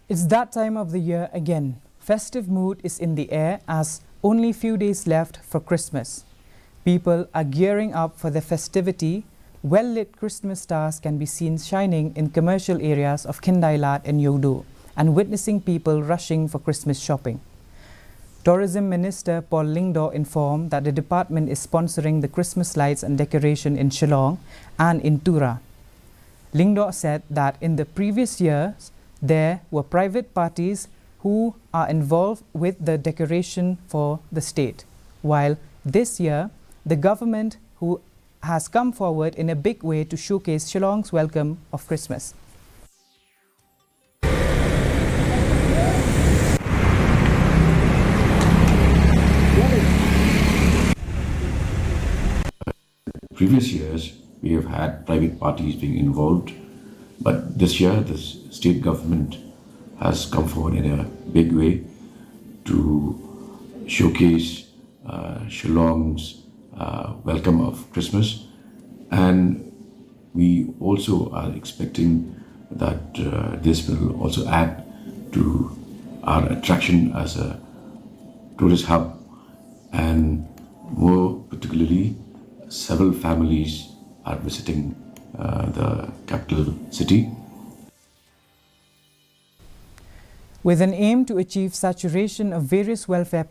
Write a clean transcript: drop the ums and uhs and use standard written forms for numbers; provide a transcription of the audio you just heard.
It's that time of the year again. Festive mood is in the air as only few days left for Christmas. People are gearing up for the festivity. Well-lit Christmas stars can be seen shining in commercial areas of Kindailat and Yeouido and witnessing people rushing for Christmas shopping. Tourism Minister Paul Lyngdoh informed that the department is sponsoring the Christmas lights and decoration in Shillong and in Tura. Lyngdoh said that in the previous years, there were private parties who are involved with the decoration for the state, while this year, the government who has come forward in a big way to showcase Shillong's welcome of Christmas. Previous years, we have had private parties being involved, but this year the state government has come forward in a big way to showcase Shillong's welcome of Christmas, and we also are expecting that this will also add to our attraction as a tourist hub, and more particularly several families are visiting the capital city. With an aim to achieve saturation of various welfare